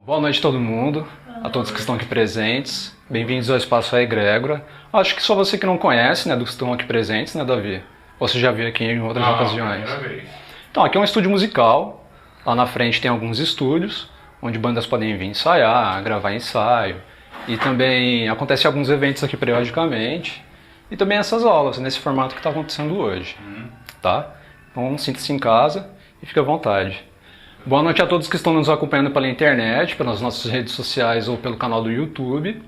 Boa noite a todo mundo, a todos que estão aqui presentes. Bem-vindos ao Espaço Egrégora. Acho que só você que não conhece, né, dos que estão aqui presentes, né, Davi? Ou você já viu aqui em outras ocasiões? Então, aqui é um estúdio musical. Lá na frente tem alguns estúdios, onde bandas podem vir ensaiar, gravar ensaio. E também acontecem alguns eventos aqui periodicamente. E também essas aulas, nesse formato que está acontecendo hoje. Tá? Então, sinta-se em casa e fique à vontade. Boa noite a todos que estão nos acompanhando pela internet, pelas nossas redes sociais ou pelo canal do YouTube.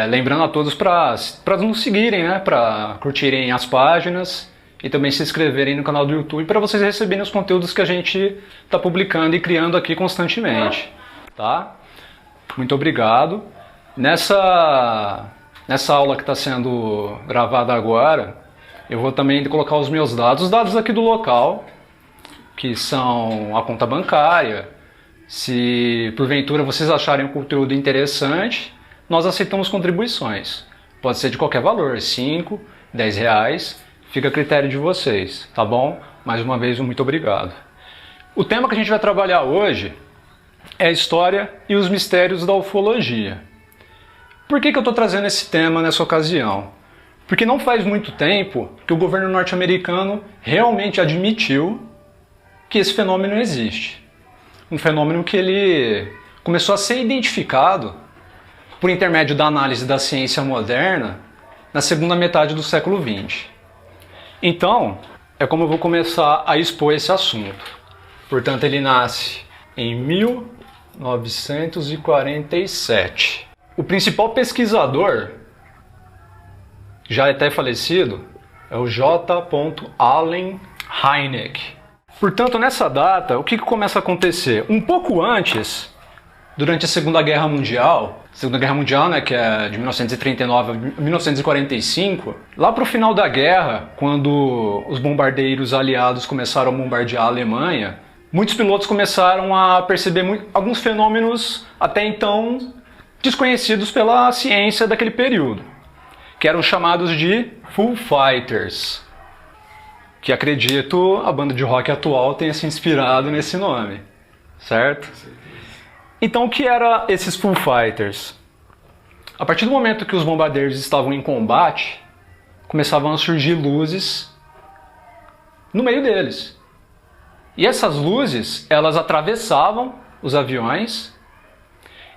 Lembrando a todos para nos seguirem, né, para curtirem as páginas e também se inscreverem no canal do YouTube para vocês receberem os conteúdos que a gente está publicando e criando aqui constantemente. Tá? Muito obrigado. Nessa aula que está sendo gravada agora, eu vou também colocar os meus dados, os dados aqui do local, que são a conta bancária. Se porventura vocês acharem o conteúdo interessante, nós aceitamos contribuições. Pode ser de qualquer valor, 5, 10 reais, fica a critério de vocês, tá bom? Mais uma vez, muito obrigado. O tema que a gente vai trabalhar hoje é a história e os mistérios da ufologia. Por que eu estou trazendo esse tema nessa ocasião? Porque não faz muito tempo que o governo norte-americano realmente admitiu que esse fenômeno existe. Um fenômeno que ele começou a ser identificado por intermédio da análise da ciência moderna na segunda metade do século XX. Então, é como eu vou começar a expor esse assunto. Portanto, ele nasce em 1947. O principal pesquisador, já até falecido, é o J. Allen Hynek. Portanto, nessa data, o que começa a acontecer? Um pouco antes, durante a Segunda Guerra Mundial, né, que é de 1939 a 1945, lá para o final da guerra, quando os bombardeiros aliados começaram a bombardear a Alemanha, muitos pilotos começaram a perceber alguns fenômenos até então desconhecidos pela ciência daquele período, que eram chamados de Foo Fighters, que acredito a banda de rock atual tenha se inspirado nesse nome, certo? Então, o que eram esses Foo Fighters? A partir do momento que os bombardeiros estavam em combate, começavam a surgir luzes no meio deles. E essas luzes, elas atravessavam os aviões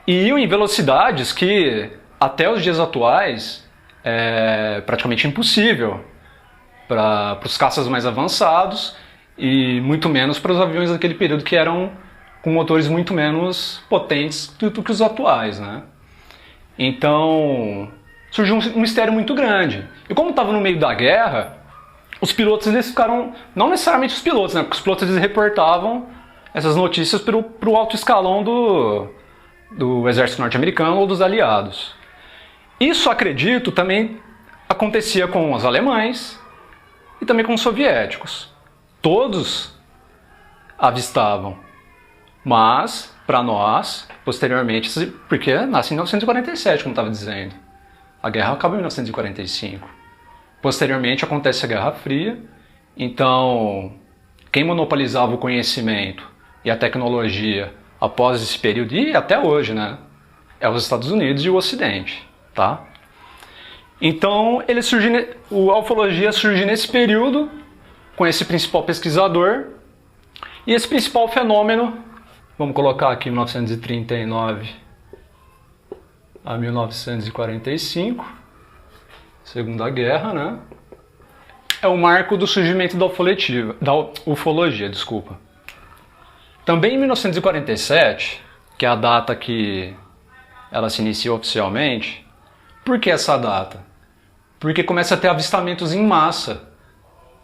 e iam em velocidades que, até os dias atuais, é praticamente impossível para os caças mais avançados e muito menos para os aviões daquele período que eram com motores muito menos potentes do que os atuais, né? Então surgiu um mistério muito grande. E como estava no meio da guerra, os pilotos eles ficaram, não necessariamente os pilotos, né? Porque os pilotos eles reportavam essas notícias para o alto escalão do exército norte-americano ou dos aliados. Isso, acredito, também acontecia com os alemães e também com os soviéticos. Todos avistavam. Mas, para nós, posteriormente, porque nasce em 1947, como estava dizendo. A guerra acaba em 1945. Posteriormente acontece a Guerra Fria. Então, quem monopolizava o conhecimento e a tecnologia após esse período, e até hoje, né, é os Estados Unidos e o Ocidente. Tá? Então, a ufologia surge nesse período, com esse principal pesquisador, e esse principal fenômeno, vamos colocar aqui 1939 a 1945, Segunda Guerra, né? É o marco do surgimento da ufologia, desculpa. Também em 1947, que é a data que ela se inicia oficialmente. Por que essa data? Porque começa a ter avistamentos em massa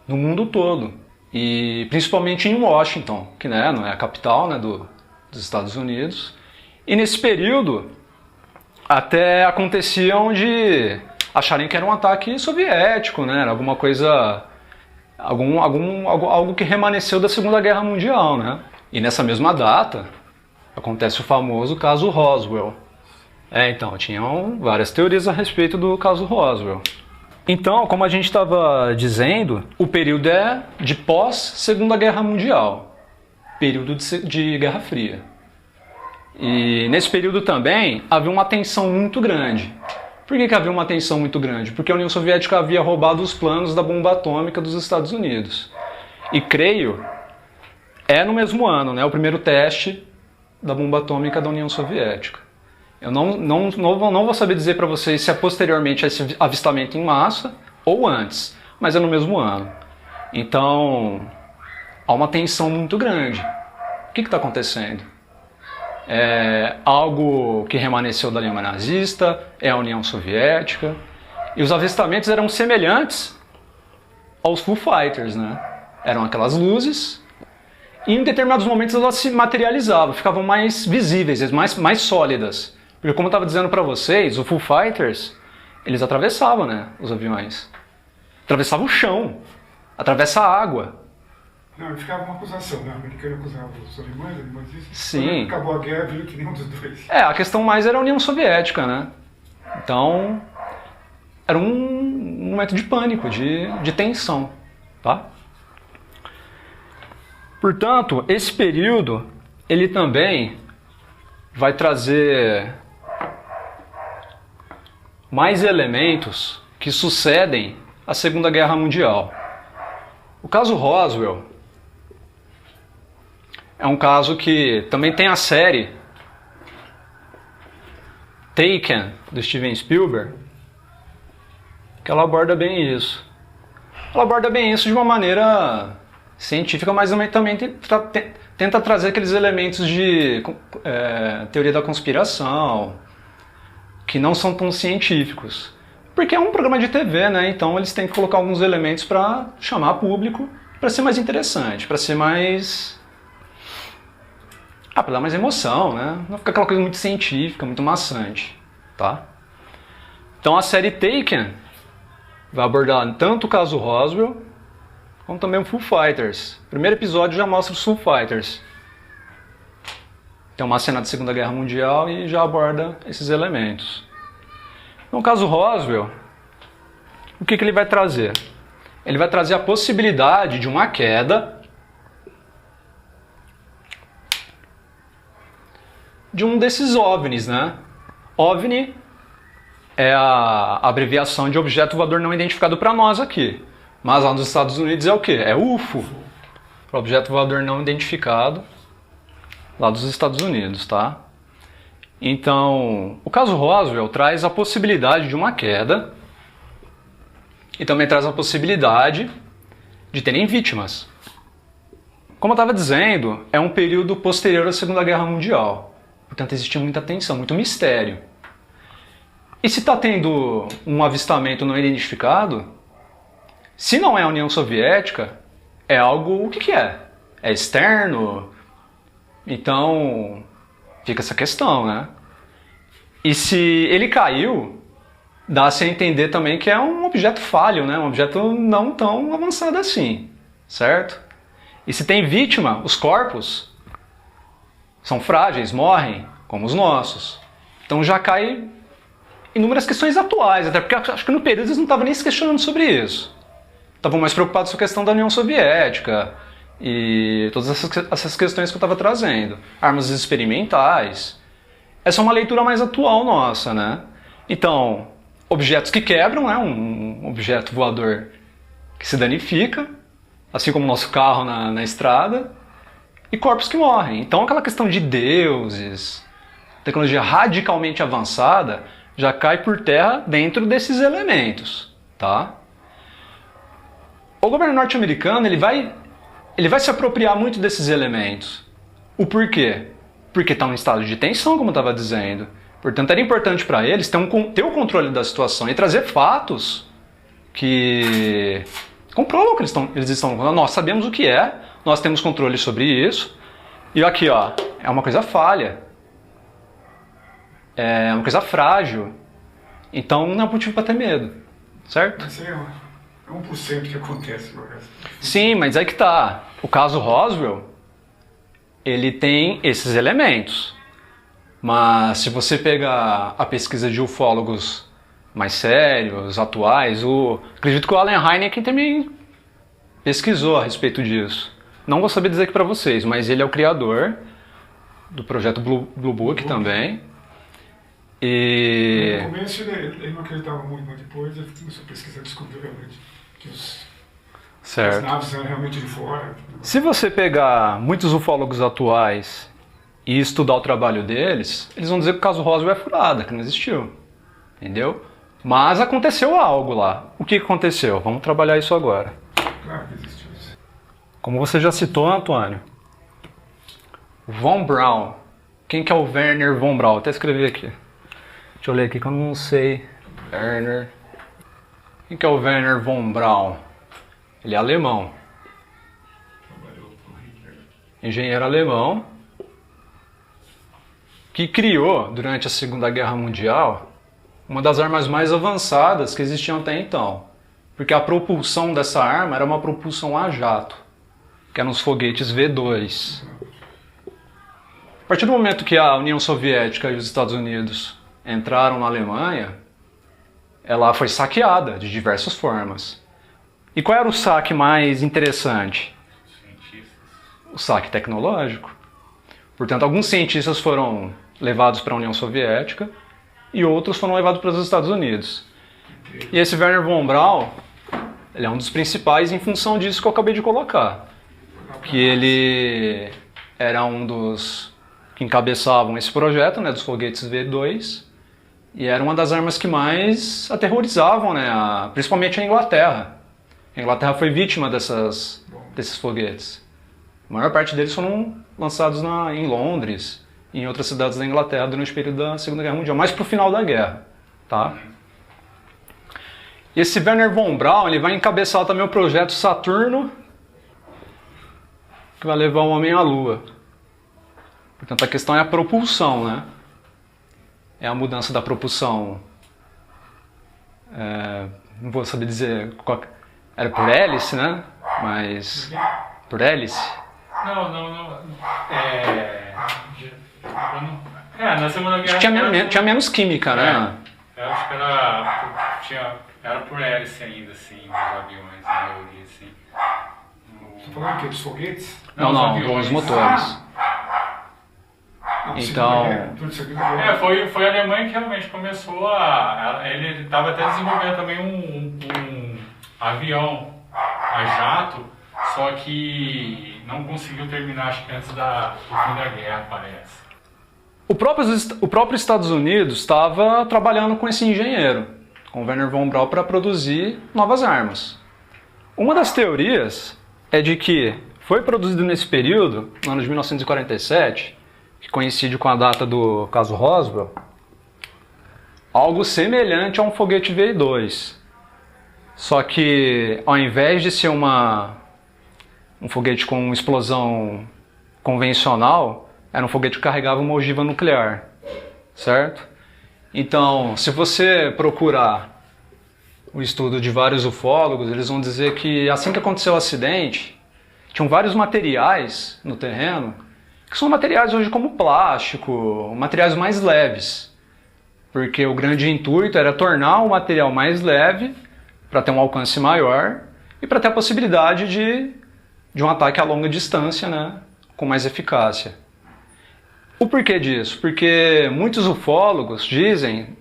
no mundo todo. E principalmente em Washington, que né, não é a capital, né, dos Estados Unidos. E nesse período até aconteciam de acharem que era um ataque soviético, né, era alguma coisa, algo que remanesceu da Segunda Guerra Mundial, né? E nessa mesma data acontece o famoso caso Roswell. Então, tinham várias teorias a respeito do caso Roswell. Então, como a gente estava dizendo, o período é de pós-Segunda Guerra Mundial, período de Guerra Fria. E nesse período também havia uma tensão muito grande. Por que havia uma tensão muito grande? Porque a União Soviética havia roubado os planos da bomba atômica dos Estados Unidos. E creio, é no mesmo ano, né, o primeiro teste da bomba atômica da União Soviética. Eu não vou saber dizer para vocês se é posteriormente a esse avistamento em massa ou antes, mas é no mesmo ano. Então, há uma tensão muito grande. O que está acontecendo? É algo que remanesceu da Alemanha nazista, é a União Soviética, e os avistamentos eram semelhantes aos Foo Fighters, né? Eram aquelas luzes, e em determinados momentos elas se materializavam, ficavam mais visíveis, mais sólidas. Porque como eu estava dizendo para vocês, os Foo Fighters, eles atravessavam, né, os aviões. Atravessavam o chão, atravessa a água. Não, ficava uma acusação, né? O americano acusava os alemães disso. Sim. Quando acabou a guerra, viu que nenhum dos dois. A questão mais era a União Soviética, né? Então, era um momento de pânico, de tensão, tá? Portanto, esse período, ele também vai trazer mais elementos que sucedem à Segunda Guerra Mundial. O caso Roswell é um caso que também tem a série Taken, do Steven Spielberg, que ela aborda bem isso. Ela aborda bem isso de uma maneira científica, mas também tenta trazer aqueles elementos de teoria da conspiração, que não são tão científicos. Porque é um programa de TV, né? Então eles têm que colocar alguns elementos para chamar público, para ser mais interessante, para ser mais... para dar mais emoção, né? Não ficar aquela coisa muito científica, muito maçante, tá? Então a série Taken vai abordar tanto o caso Roswell, como também o Foo Fighters. O primeiro episódio já mostra os Foo Fighters. Tem uma cena da Segunda Guerra Mundial e já aborda esses elementos. No caso Roswell, o que ele vai trazer? Ele vai trazer a possibilidade de uma queda de um desses OVNIs, né? OVNI é a abreviação de objeto voador não identificado para nós aqui. Mas lá nos Estados Unidos é o quê? É UFO, objeto voador não identificado, lá dos Estados Unidos, tá? Então, o caso Roswell traz a possibilidade de uma queda e também traz a possibilidade de terem vítimas. Como eu estava dizendo, é um período posterior à Segunda Guerra Mundial. Portanto, existe muita tensão, muito mistério. E se está tendo um avistamento não identificado, se não é a União Soviética, é algo... O que é? É externo? Então, fica essa questão, né? E se ele caiu, dá-se a entender também que é um objeto falho, né? Um objeto não tão avançado assim, certo? E se tem vítima, os corpos são frágeis, morrem, como os nossos. Então já cai inúmeras questões atuais, até porque acho que no período eles não estavam nem se questionando sobre isso. Estavam mais preocupados com a questão da União Soviética e todas essas questões que eu estava trazendo. Armas experimentais. Essa é uma leitura mais atual nossa, né? Então, objetos que quebram, né? Um objeto voador que se danifica, assim como o nosso carro na estrada, e corpos que morrem. Então aquela questão de deuses, tecnologia radicalmente avançada, já cai por terra dentro desses elementos, tá? O governo norte-americano ele vai se apropriar muito desses elementos. O porquê? Porque está em estado de tensão, como eu estava dizendo. Portanto, era importante para eles ter o controle da situação e trazer fatos que comprovam que eles estão... Nós sabemos o que é, nós temos controle sobre isso. E aqui, ó, é uma coisa falha. É uma coisa frágil. Então, não é motivo para ter medo, certo? Mas é 1% que acontece. Sim, mas aí que tá. O caso Roswell, ele tem esses elementos. Mas se você pegar a pesquisa de ufólogos mais sérios, atuais, acredito que o Allen Hynek também pesquisou a respeito disso. Não vou saber dizer aqui para vocês, mas ele é o criador do projeto Blue Book também. E... No começo ele não acreditava muito, mas depois ele começou a pesquisar e descobriu realmente que as naves eram realmente de fora. Se você pegar muitos ufólogos atuais e estudar o trabalho deles, eles vão dizer que o caso Roswell é furada, que não existiu. Entendeu? Mas aconteceu algo lá. O que aconteceu? Vamos trabalhar isso agora. Claro que existiu isso. Como você já citou, Antônio, Von Braun. Quem que é o Werner Von Braun? Vou até escrever aqui. Deixa eu ler aqui que eu não sei. Werner. Quem que é o Werner Von Braun? Ele é alemão. Engenheiro alemão. Que criou, durante a Segunda Guerra Mundial, uma das armas mais avançadas que existiam até então. Porque a propulsão dessa arma era uma propulsão a jato, que eram os foguetes V2. A partir do momento que a União Soviética e os Estados Unidos entraram na Alemanha, ela foi saqueada de diversas formas. E qual era o saque mais interessante? O saque tecnológico. Portanto, alguns cientistas foram levados para a União Soviética e outros foram levados para os Estados Unidos. E esse Werner Von Braun, ele é um dos principais em função disso que eu acabei de colocar. Que ele era um dos que encabeçavam esse projeto, né, dos foguetes V2, e era uma das armas que mais aterrorizavam, né, principalmente a Inglaterra. A Inglaterra foi vítima desses foguetes. A maior parte deles foram lançados em Londres e em outras cidades da Inglaterra durante o período da Segunda Guerra Mundial, mais para o final da guerra. Tá? E esse Werner Von Braun, ele vai encabeçar também o projeto Saturno, que vai levar o homem à Lua. Portanto, a questão é a propulsão, né? É a mudança da propulsão. Não vou saber dizer qual... Era por hélice, né? Mas... Por hélice? Não. Na Segunda Guerra... Tinha menos química, né? Eu acho que era por hélice ainda, assim, os aviões, na maioria, assim. Você falou o quê? Dos foguetes? Não, dos motores. Então... Foi a Alemanha que realmente começou ele estava até desenvolvendo também um avião a jato, só que não conseguiu terminar, acho que antes do fim da guerra, parece. O próprio Estados Unidos estava trabalhando com esse engenheiro, com Werner Von Braun, para produzir novas armas. Uma das teorias é de que foi produzido nesse período, no ano de 1947, que coincide com a data do caso Roswell, algo semelhante a um foguete V2. Só que, ao invés de ser um foguete com explosão convencional, era um foguete que carregava uma ogiva nuclear, certo? Então, se você procurar o estudo de vários ufólogos, eles vão dizer que assim que aconteceu o acidente, tinham vários materiais no terreno, que são materiais hoje como plástico, materiais mais leves, porque o grande intuito era tornar o material mais leve para ter um alcance maior e para ter a possibilidade de um ataque a longa distância, né, com mais eficácia. O porquê disso? Porque muitos ufólogos dizem,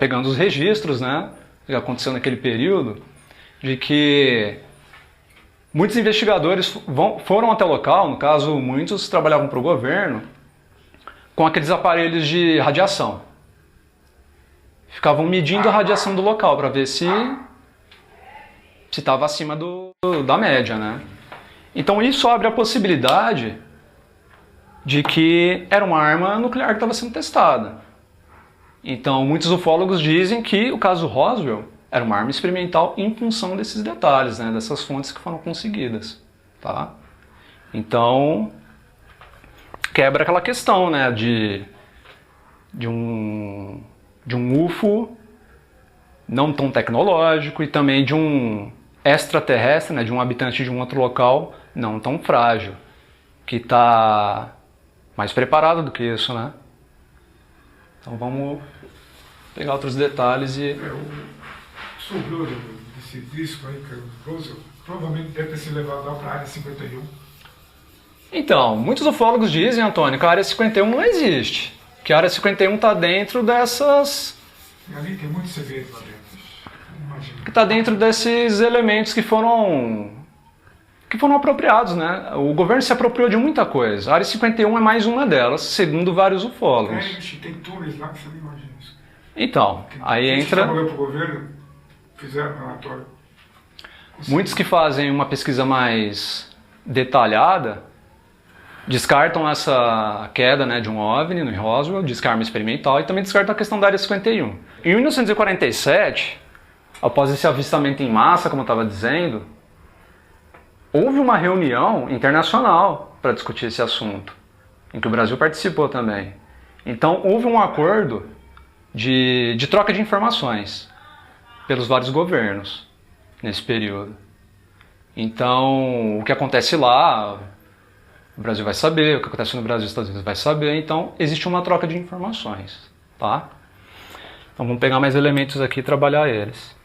pegando os registros, né, que aconteceu naquele período, de que muitos investigadores foram até o local, no caso muitos trabalhavam para o governo, com aqueles aparelhos de radiação. Ficavam medindo a radiação do local para ver se estava acima da média, né? Então isso abre a possibilidade de que era uma arma nuclear que estava sendo testada. Então muitos ufólogos dizem que o caso Roswell era uma arma experimental em função desses detalhes, né? Dessas fontes que foram conseguidas. Tá? Então quebra aquela questão, né? de um UFO não tão tecnológico e também de um extraterrestre, né, de um habitante de um outro local não tão frágil, que está mais preparado do que isso, né? Então vamos pegar outros detalhes e... O sobrou desse disco aí, que é o Roswell, provavelmente deve ter sido levado lá para a área 51. Então, muitos ufólogos dizem, Antônio, que a Área 51 não existe. Que a Área 51 está dentro dessas... Ali tem muito segredo lá dentro. Que está dentro desses elementos que foram apropriados, né? O governo se apropriou de muita coisa. A Área 51 é mais uma delas, segundo vários ufólogos. Tem túneis lá que você não imagina isso. Então, aí entra... Pro governo, fizeram relatório. Muitos que fazem uma pesquisa mais detalhada descartam essa queda, né, de um OVNI no Roswell, desarme experimental, e também descartam a questão da Área 51. Em 1947, após esse avistamento em massa, como eu estava dizendo, houve uma reunião internacional para discutir esse assunto, em que o Brasil participou também. Então houve um acordo de troca de informações pelos vários governos nesse período. Então, o que acontece lá, o Brasil vai saber, o que acontece no Brasil, os Estados Unidos vai saber, então existe uma troca de informações, tá? Então vamos pegar mais elementos aqui e trabalhar eles.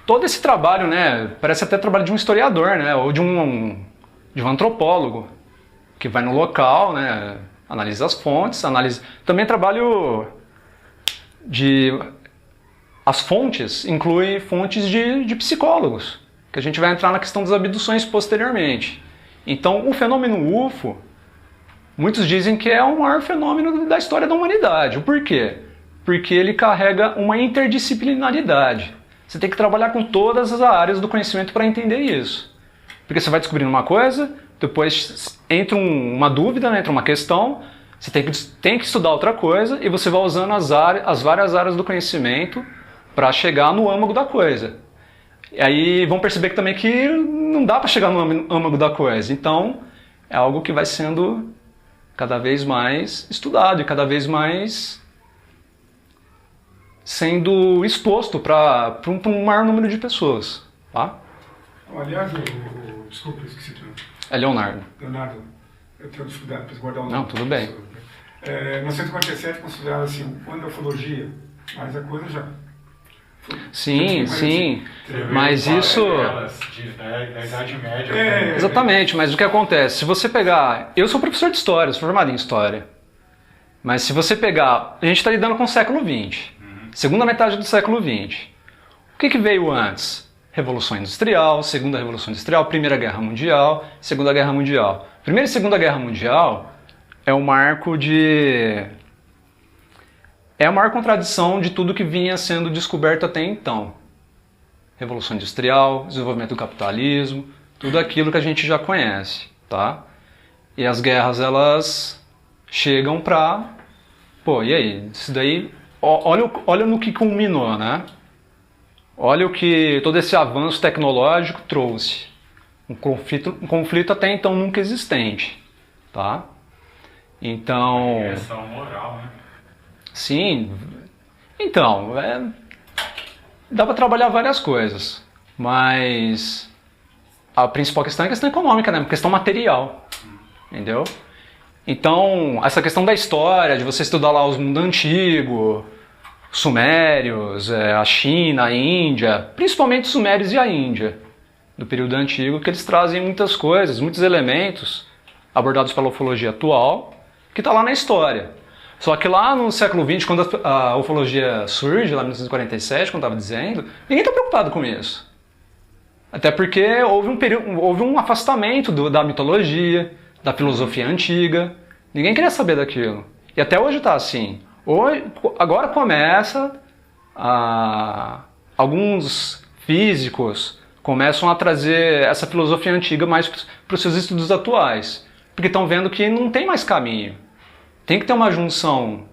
Todo esse trabalho, né, parece até trabalho de um historiador, né, ou de um antropólogo, que vai no local, né, analisa as fontes, também trabalho de... As fontes incluem fontes de psicólogos, que a gente vai entrar na questão das abduções posteriormente. Então, o fenômeno UFO, muitos dizem que é o maior fenômeno da história da humanidade. O porquê? Porque ele carrega uma interdisciplinaridade. Você tem que trabalhar com todas as áreas do conhecimento para entender isso. Porque você vai descobrindo uma coisa, depois entra uma dúvida, né, entra uma questão, você tem que estudar outra coisa e você vai usando as várias áreas do conhecimento para chegar no âmago da coisa. E aí vão perceber que também que não dá para chegar no âmago da coisa. Então, é algo que vai sendo cada vez mais estudado e cada vez mais sendo exposto para um maior número de pessoas. Tá? Aliás, desculpa, eu esqueci tudo. É Leonardo. Leonardo, eu tenho dificuldade para guardar o nome. Não, tudo bem. 1947 considerado assim, quando a ufologia, mas a coisa já... Sim, sim, mas isso... Da Idade Média. Exatamente, mas o que acontece? Se você pegar... Eu sou professor de história, sou formado em história. Mas se você pegar... A gente está lidando com o século XX. Segunda metade do século XX. O que veio antes? Revolução Industrial, Segunda Revolução Industrial, Primeira Guerra Mundial, Segunda Guerra Mundial. Primeira e Segunda Guerra Mundial é o marco de... É a maior contradição de tudo que vinha sendo descoberto até então. Revolução Industrial, desenvolvimento do capitalismo, tudo aquilo que a gente já conhece, tá? E as guerras, elas chegam pra... Pô, e aí? Isso daí... Olha no que culminou, né? Olha o que todo esse avanço tecnológico trouxe. Um conflito até então nunca existente, tá? Então... É questão moral, né? Sim, então, dá para trabalhar várias coisas, mas a principal questão é a questão econômica, né? Questão material, entendeu? Então, essa questão da história, de você estudar lá os mundos antigos, sumérios, a China, a Índia, principalmente os sumérios e a Índia, do período antigo, que eles trazem muitas coisas, muitos elementos abordados pela ufologia atual, que está lá na história. Só que lá no século XX, quando a ufologia surge, lá em 1947, como eu estava dizendo, ninguém está preocupado com isso. Até porque houve um afastamento da mitologia, da filosofia antiga. Ninguém queria saber daquilo. E até hoje está assim. Agora começa alguns físicos começam a trazer essa filosofia antiga mais para os seus estudos atuais. Porque estão vendo que não tem mais caminho. Tem que ter uma junção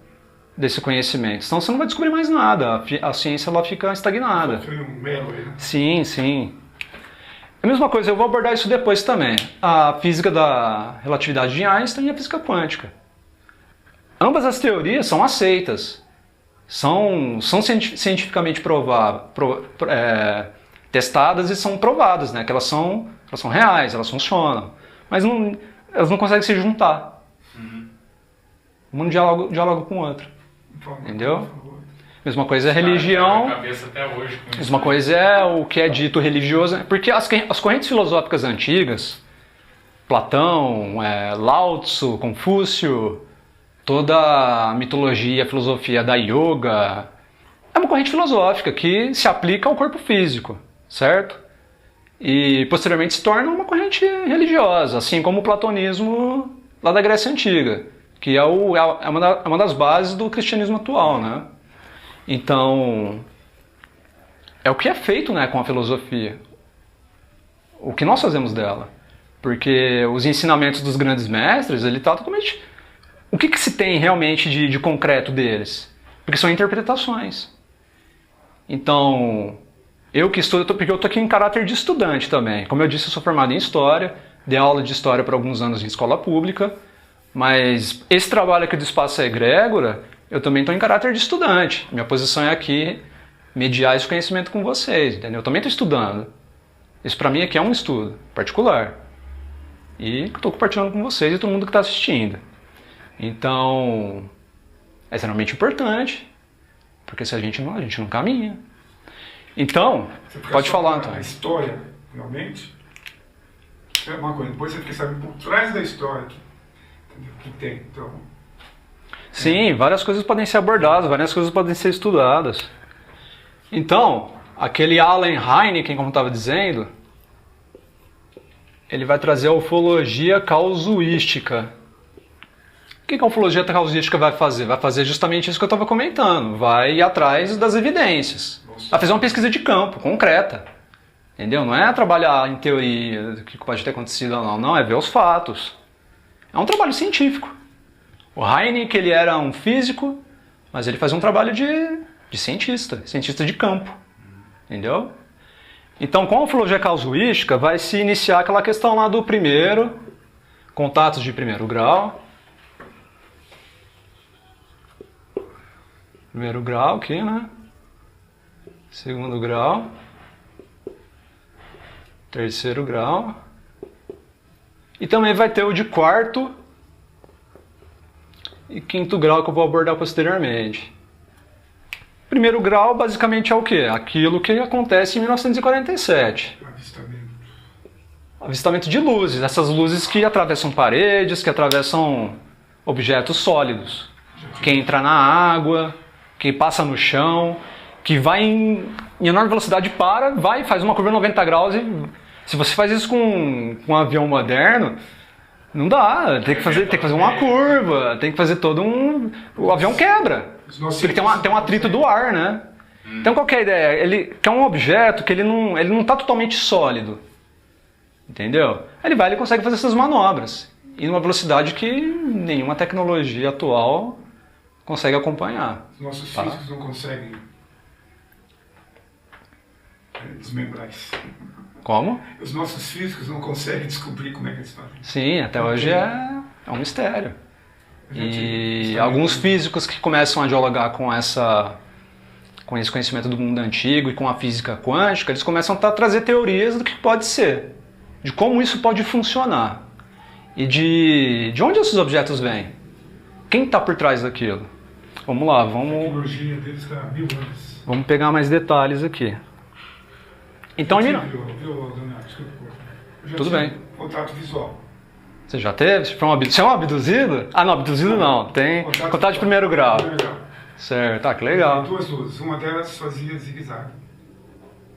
desse conhecimento, senão você não vai descobrir mais nada, a ciência ela fica estagnada. Sim, sim. A mesma coisa, eu vou abordar isso depois também. A física da relatividade de Einstein e a física quântica. Ambas as teorias são aceitas, são cientificamente testadas e são provadas, né? Que elas são reais, elas funcionam, mas elas não conseguem se juntar. Um diálogo com o outro. Entendeu? Mesma coisa é religião. Mesma coisa é o que é dito religioso. Porque as correntes filosóficas antigas, Platão, Lao Tzu, Confúcio, toda a mitologia, a filosofia da yoga. É uma corrente filosófica que se aplica ao corpo físico, certo? E posteriormente se torna uma corrente religiosa, assim como o platonismo lá da Grécia Antiga, que é uma das bases do cristianismo atual, né? Então, é o que é feito, né, com a filosofia, o que nós fazemos dela, porque os ensinamentos dos grandes mestres, ele está totalmente... O que se tem realmente de concreto deles? Porque são interpretações. Então, eu que estudo, porque eu estou aqui em caráter de estudante também. Como eu disse, eu sou formado em História, dei aula de História por alguns anos em escola pública, mas esse trabalho aqui do Espaço Egrégora, eu também estou em caráter de estudante. Minha posição é aqui mediar esse conhecimento com vocês, entendeu? Eu também estou estudando. Isso para mim aqui é um estudo particular. E estou compartilhando com vocês e todo mundo que está assistindo. Então, é extremamente importante, porque se a gente não caminha. Então, pode falar, Antônio. A história, realmente, é uma coisa. Depois você fica sabendo por trás da história que tem. Então, sim, várias coisas podem ser abordadas, várias coisas podem ser estudadas. Então, aquele Allen Hynek, como estava dizendo, ele vai trazer a ufologia causuística. O que a ufologia causuística vai fazer? Vai fazer justamente isso que eu estava comentando. Vai ir atrás das evidências. Vai fazer uma pesquisa de campo, concreta. Entendeu? Não é trabalhar em teoria do que pode ter acontecido ou não. Não, é ver os fatos. É um trabalho científico. O Hynek, ele era um físico, mas ele fazia um trabalho de cientista de campo. Entendeu? Então, com a ufologia causuística, vai se iniciar aquela questão lá do primeiro, contatos de primeiro grau. Primeiro grau aqui, né? Segundo grau. Terceiro grau. E também vai ter o de quarto e quinto grau que eu vou abordar posteriormente. Primeiro grau basicamente é o quê? Aquilo que acontece em 1947. Avistamento de luzes. Essas luzes que atravessam paredes, que atravessam objetos sólidos. Que entra na água, que passa no chão, que vai em enorme velocidade, faz uma curva de 90 graus e se você faz isso com um avião moderno, não dá, tem que fazer uma curva, tem que fazer todo um... O avião quebra, porque tem um atrito do ar, né? Então qual que é a ideia? Ele é um objeto que ele não está totalmente sólido, entendeu? Ele consegue fazer essas manobras, e numa velocidade que nenhuma tecnologia atual consegue acompanhar. Os nossos físicos não conseguem desmembrar isso. Como? Os nossos físicos não conseguem descobrir como é que eles fazem. Sim, até hoje é um mistério. E alguns físicos que começam a dialogar com esse conhecimento do mundo antigo e com a física quântica, eles começam a trazer teorias do que pode ser, de como isso pode funcionar e de onde esses objetos vêm. Quem está por trás daquilo? Vamos lá, A tecnologia deles está há 1000 anos. Vamos pegar mais detalhes aqui. Então, viu, Daniel? Desculpa. Tudo bem. Contato visual. Você já teve? Você é um abduzido? Ah, não, abduzido não. Tem contato de primeiro grau. Certo, que legal. Duas luzes. Uma delas fazia zigue-zague.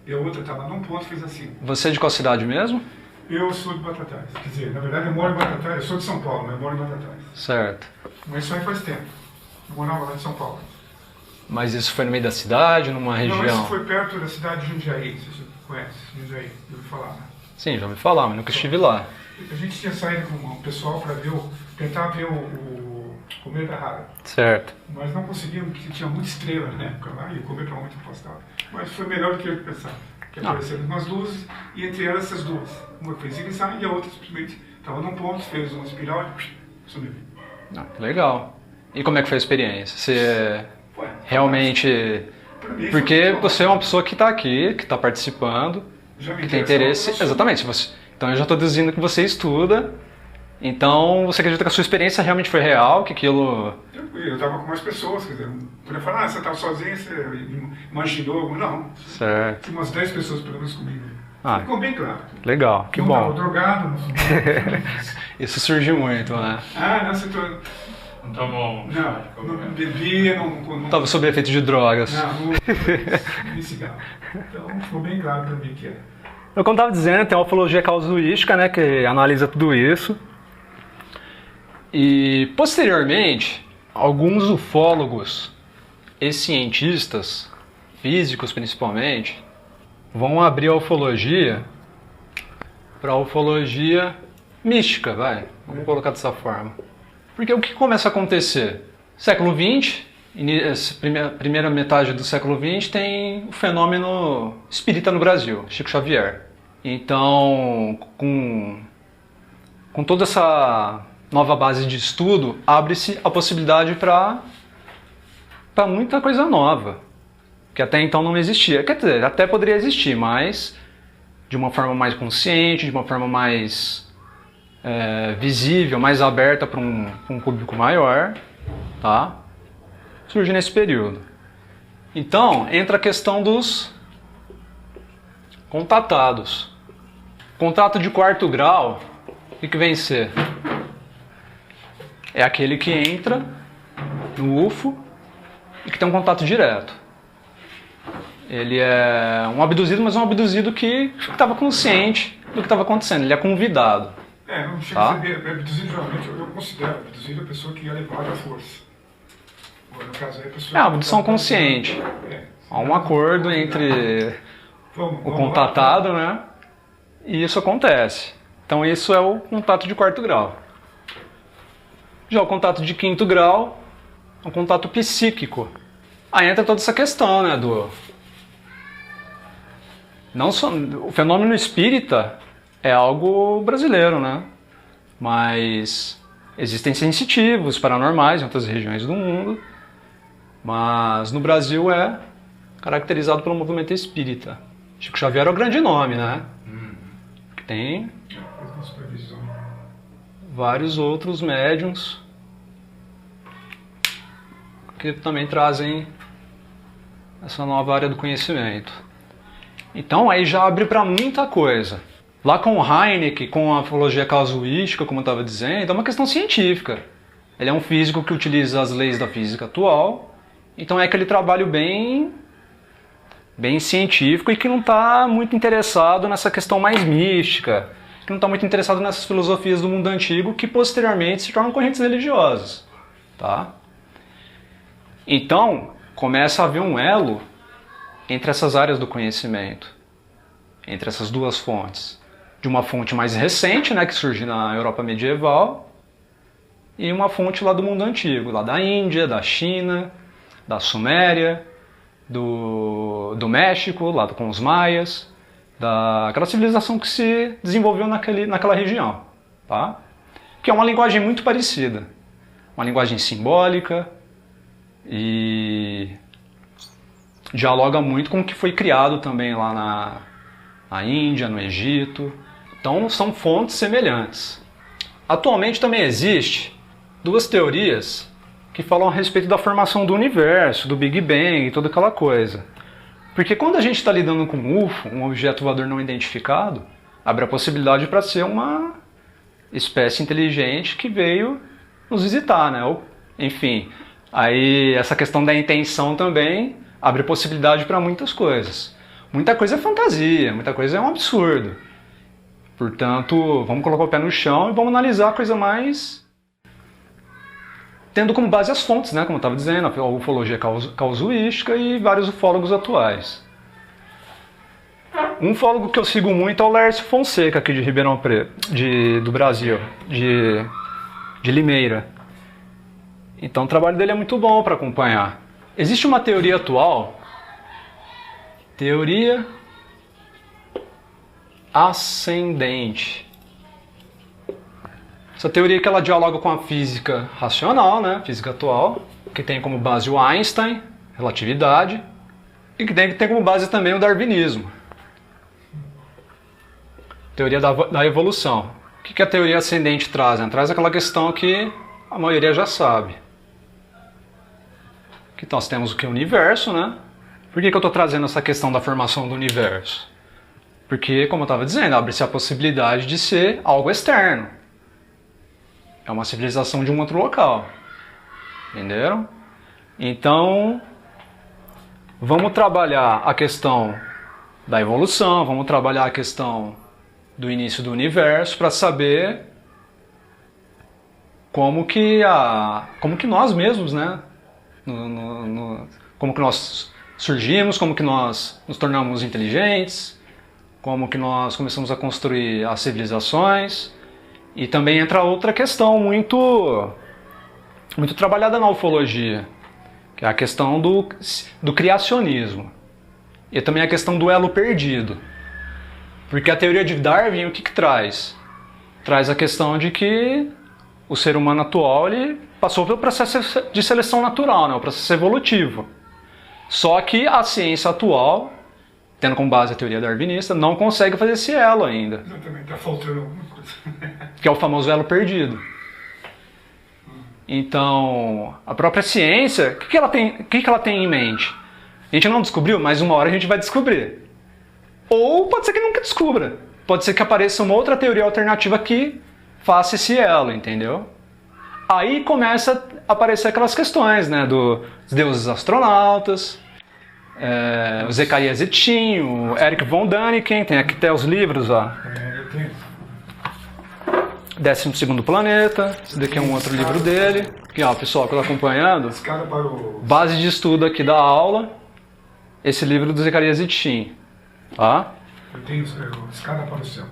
E a outra estava num ponto e fez assim. Você é de qual cidade mesmo? Eu sou de Batatais. Quer dizer, na verdade eu moro em Batatais. Eu sou de São Paulo, mas eu moro em Batatais. Certo. Mas isso aí faz tempo. Eu morava lá em São Paulo. Mas isso foi no meio da cidade, numa região? Não, isso foi perto da cidade de Jundiaí. Você conhece Jundiaí? Já ouviu falar, né? Sim, já ouvi falar, mas nunca estive lá. A gente tinha saído com o pessoal para tentar ver o cometa raro. Certo. Mas não conseguimos, porque tinha muita estrela na época lá e o cometa muito afastado. Mas foi melhor do que eu pensava. Que apareceram umas luzes e entre elas essas duas. Uma fez zigue-zague e a outra simplesmente estava num ponto, fez uma espiral e sumiu. Legal. E como é que foi a experiência? Você realmente... Porque você é uma pessoa que está aqui, que está participando, que tem interesse... Exatamente. Então eu já estou deduzindo que você estuda, então você acredita que a sua experiência realmente foi real, que aquilo... Eu estava com mais pessoas, quer dizer, podia falar, você estava sozinho, você imaginou algo? Não. Certo. Tinha umas 10 pessoas pelo menos comigo. Ah, ficou bem claro. legal, que Não bom. estava drogado, não fumava. Isso surge muito, né? Ah, não, você Não tomou não bebia, não Estava sob efeito de drogas. não nem cigarro. Então ficou bem claro para mim que era. Eu, como estava dizendo, tem a ufologia casuística, né, que analisa tudo isso. E, posteriormente, alguns ufólogos e cientistas, físicos principalmente, vão abrir a ufologia para a ufologia mística, vai. Vamos colocar dessa forma. Porque o que começa a acontecer? Século XX, primeira metade do século XX, tem o fenômeno espírita no Brasil, Chico Xavier. Então, com toda essa nova base de estudo, abre-se a possibilidade para muita coisa nova, que até então não existia. Quer dizer, até poderia existir, mas de uma forma mais consciente, de uma forma mais visível, mais aberta para um público maior, tá? Surge nesse período. Então, entra a questão dos contatados. Contato de quarto grau, o que vem ser? É aquele que entra no UFO e que tem um contato direto. Ele é um abduzido, mas é um abduzido que estava consciente do que estava acontecendo. Ele é convidado. Não chega a ser abduzido, geralmente eu considero abduzido a pessoa que é levada à força. Agora, no caso aí, a pessoa... É uma abdução consciente. Há um acordo entre o contatado, né? E isso acontece. Então isso é o contato de quarto grau. Já o contato de quinto grau é um contato psíquico. Aí entra toda essa questão, né, não só o fenômeno espírita é algo brasileiro, né? Mas existem sensitivos, paranormais em outras regiões do mundo, mas no Brasil é caracterizado pelo movimento espírita. Chico Xavier é o grande nome, né? Que tem vários outros médiuns que também trazem essa nova área do conhecimento. Então aí já abre para muita coisa. Lá com o Hynek, com a ufologia casuística, como eu estava dizendo, é uma questão científica. Ele é um físico que utiliza as leis da física atual, então é aquele trabalho bem científico e que não está muito interessado nessa questão mais mística, que não está muito interessado nessas filosofias do mundo antigo que posteriormente se tornam correntes religiosas. Tá? Então, começa a haver um elo entre essas áreas do conhecimento, entre essas duas fontes. De uma fonte mais recente, né, que surge na Europa medieval, e uma fonte lá do mundo antigo, lá da Índia, da China, da Suméria, do México, lá com os maias, daquela civilização que se desenvolveu naquela região, tá? Que é uma linguagem muito parecida, uma linguagem simbólica e dialoga muito com o que foi criado também lá na Índia, no Egito. Então são fontes semelhantes. Atualmente também existe duas teorias que falam a respeito da formação do universo, do Big Bang e toda aquela coisa. Porque quando a gente está lidando com um UFO, um objeto voador não identificado, abre a possibilidade para ser uma espécie inteligente que veio nos visitar, né? Ou, enfim, aí essa questão da intenção também abre possibilidade para muitas coisas. Muita coisa é fantasia, muita coisa é um absurdo. Portanto, vamos colocar o pé no chão e vamos analisar a coisa mais... tendo como base as fontes, né? Como eu estava dizendo, a ufologia casuística e vários ufólogos atuais. Um ufólogo que eu sigo muito é o Laércio Fonseca, aqui de Ribeirão Preto, do Brasil, de Limeira. Então o trabalho dele é muito bom para acompanhar. Existe uma teoria atual, teoria ascendente. Essa teoria que ela dialoga com a física racional, né? Física atual, que tem como base o Einstein, relatividade, e que tem como base também o darwinismo. Teoria da evolução. O que a teoria ascendente traz? Traz aquela questão que a maioria já sabe. Que nós temos o que? O universo, né? Por que eu estou trazendo essa questão da formação do universo? Porque, como eu estava dizendo, abre-se a possibilidade de ser algo externo. É uma civilização de um outro local. Entenderam? Então, vamos trabalhar a questão da evolução, vamos trabalhar a questão do início do universo para saber como que nós mesmos, né? Como que nós surgimos, como que nós nos tornamos inteligentes, como que nós começamos a construir as civilizações. E também entra outra questão muito trabalhada na ufologia, que é a questão do criacionismo. E também a questão do elo perdido. Porque a teoria de Darwin, o que traz? Traz a questão de que o ser humano atual ele passou pelo processo de seleção natural, né? O processo evolutivo. Só que a ciência atual, tendo como base a teoria darwinista, não consegue fazer esse elo ainda. Exatamente, está faltando alguma coisa. Que é o famoso elo perdido. Então, a própria ciência, o que ela tem em mente? A gente não descobriu, mas uma hora a gente vai descobrir. Ou pode ser que nunca descubra. Pode ser que apareça uma outra teoria alternativa que faça esse elo, entendeu? Aí começa a aparecer aquelas questões, né, dos deuses astronautas, o Zecharia Sitchin, o Eric von Däniken, tem aqui até os livros, ó. Eu tenho. 12º Planeta, esse daqui é um outro livro dele. Aqui, ó, pessoal que está acompanhando, Escada para o... base de estudo aqui da aula, esse livro do Zecharia Sitchin, tá? Eu tenho Escada para o Céu.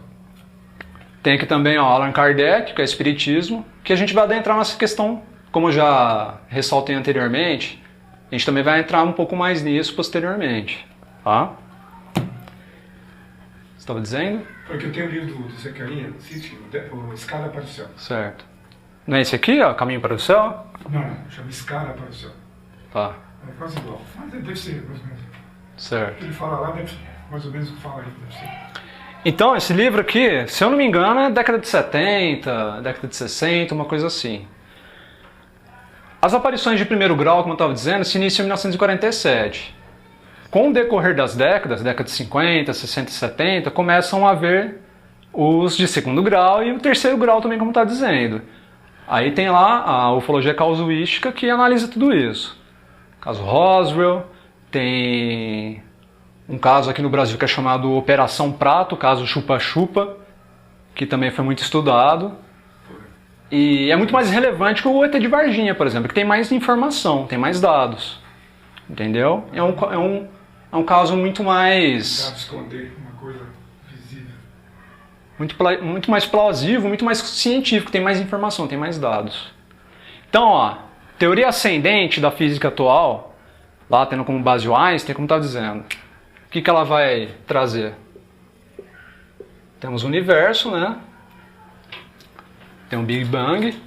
Tem aqui também, ó, Allan Kardec, que é Espiritismo, que a gente vai adentrar nessa questão, como eu já ressaltei anteriormente, a gente também vai entrar um pouco mais nisso posteriormente, tá? Você estava dizendo? Porque eu tenho o livro do Zecharia Sitchin, o Escada para o Céu. Certo. Não é esse aqui, ó, Caminho para o Céu? Não, chama Escada para o Céu. Tá, É quase igual, mas deve ser mais ou menos. certo. Ele fala lá, deve ser mais ou menos o que fala aí, deve ser. Então, esse livro aqui, se eu não me engano, é década de 70, década de 60, uma coisa assim. As aparições de primeiro grau, como eu estava dizendo, se iniciam em 1947. Com o decorrer das décadas, década de 50, 60 e 70, começam a haver os de segundo grau e o terceiro grau também, como está dizendo. Aí tem lá a ufologia casuística que analisa tudo isso. Caso Roswell, tem um caso aqui no Brasil que é chamado Operação Prato, caso Chupa-Chupa, que também foi muito estudado. E é muito mais relevante que o ET de Varginha, por exemplo, que tem mais informação, tem mais dados. Entendeu? É um caso muito mais... Dá para esconder uma coisa visível. Muito mais plausível, muito mais científico, tem mais informação, tem mais dados. Então, ó, teoria ascendente da física atual, lá tendo como base o Einstein, como está dizendo, o que ela vai trazer? Temos o universo, né? Tem um Big Bang.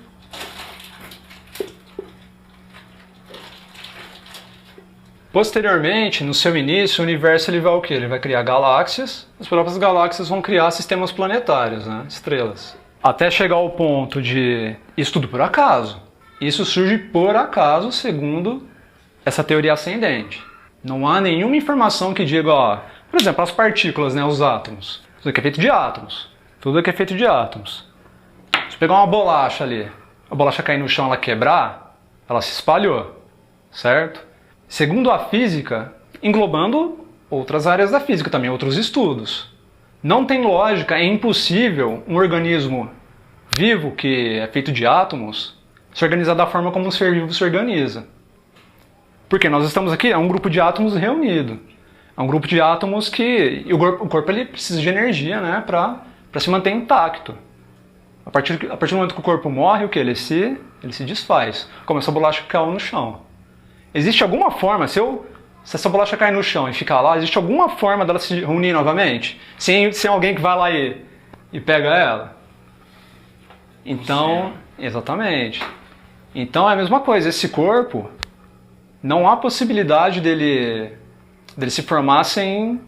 Posteriormente, no seu início, o universo ele vai o quê? Ele vai criar galáxias, as próprias galáxias vão criar sistemas planetários, né? Estrelas. Até chegar ao ponto de isso tudo por acaso. Isso surge por acaso, segundo essa teoria ascendente. Não há nenhuma informação que diga, ó, por exemplo, as partículas, né, os átomos. Tudo aqui é feito de átomos. Tudo aqui é feito de átomos. Se pegar uma bolacha ali, a bolacha cair no chão e ela quebrar, ela se espalhou, certo? Segundo a física, englobando outras áreas da física também, outros estudos. Não tem lógica, é impossível um organismo vivo, que é feito de átomos, se organizar da forma como um ser vivo se organiza. Porque nós estamos aqui, é um grupo de átomos reunido. É um grupo de átomos que... E o corpo ele precisa de energia, né, para se manter intacto. A partir do momento que o corpo morre, o que? Ele se desfaz. Como essa bolacha que caiu no chão. Existe alguma forma, se essa bolacha cair no chão e ficar lá, existe alguma forma dela se reunir novamente? Sem alguém que vai lá e pega ela? Então, exatamente. Então é a mesma coisa, esse corpo, não há possibilidade dele se formar sem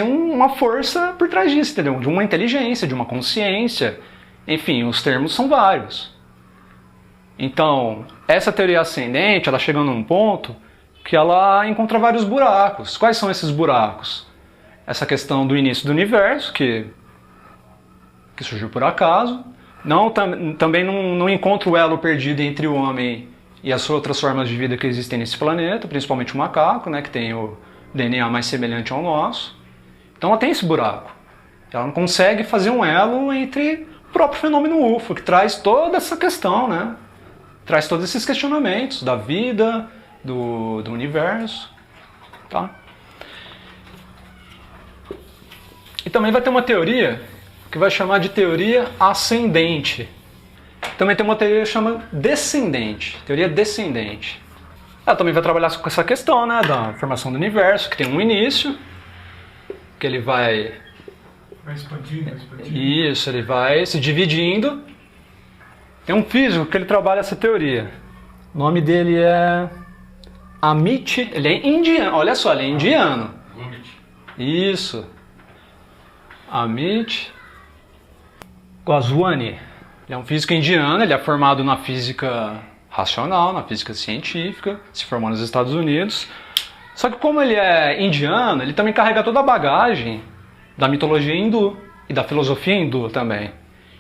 uma força por trás disso, entendeu? De uma inteligência, de uma consciência, enfim, os termos são vários. Então, essa teoria ascendente, ela chega num ponto que ela encontra vários buracos. Quais são esses buracos? essa questão do início do universo, que surgiu por acaso. Também não encontra o elo perdido entre o homem e as outras formas de vida que existem nesse planeta, principalmente o macaco, né, que tem o DNA mais semelhante ao nosso. Então ela tem esse buraco. Ela não consegue fazer um elo entre o próprio fenômeno UFO, que traz toda essa questão, né? Traz todos esses questionamentos da vida, do universo. Tá? E também vai ter uma teoria que vai chamar de teoria ascendente. Também tem uma teoria que chama descendente, teoria descendente. Ela também vai trabalhar com essa questão, né, da formação do universo, que tem um início, que ele vai expandindo. Isso, ele vai se dividindo. Tem um físico que ele trabalha essa teoria. O nome dele é Amit, ele é indiano, olha só, ele é indiano. Isso. Amit Goswami. Ele é um físico indiano, ele é formado na física racional, na física científica, se formou nos Estados Unidos. Só que como ele é indiano, ele também carrega toda a bagagem da mitologia hindu e da filosofia hindu também.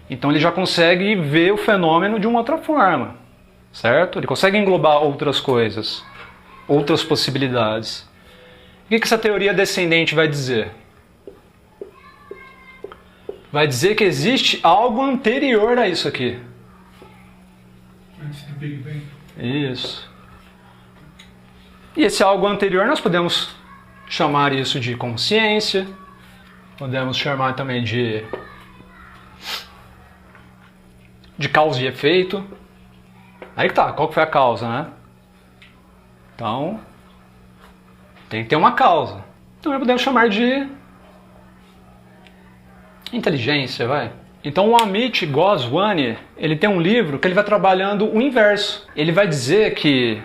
Então ele já consegue ver o fenômeno de uma outra forma, certo? Ele consegue englobar outras coisas, outras possibilidades. O que essa teoria descendente vai dizer? Vai dizer que existe algo anterior a isso aqui. Antes do Big Bang. Isso. E esse algo anterior nós podemos chamar isso de consciência, podemos chamar também de causa e efeito. Aí que tá, qual que foi a causa, né? Então, tem que ter uma causa. Então podemos chamar de inteligência, vai. Então o Amit Goswami, ele tem um livro que ele vai trabalhando o inverso. Ele vai dizer que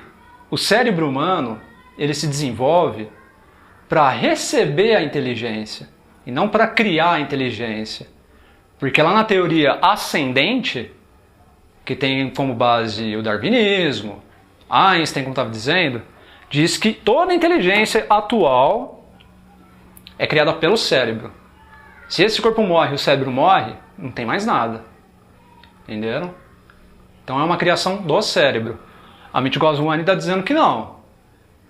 o cérebro humano, ele se desenvolve para receber a inteligência e não para criar a inteligência. Porque lá na teoria ascendente, que tem como base o darwinismo, Einstein, como estava dizendo, diz que toda a inteligência atual é criada pelo cérebro. Se esse corpo morre e o cérebro morre, não tem mais nada. Entenderam? Então é uma criação do cérebro. Amit Goswami está dizendo que não.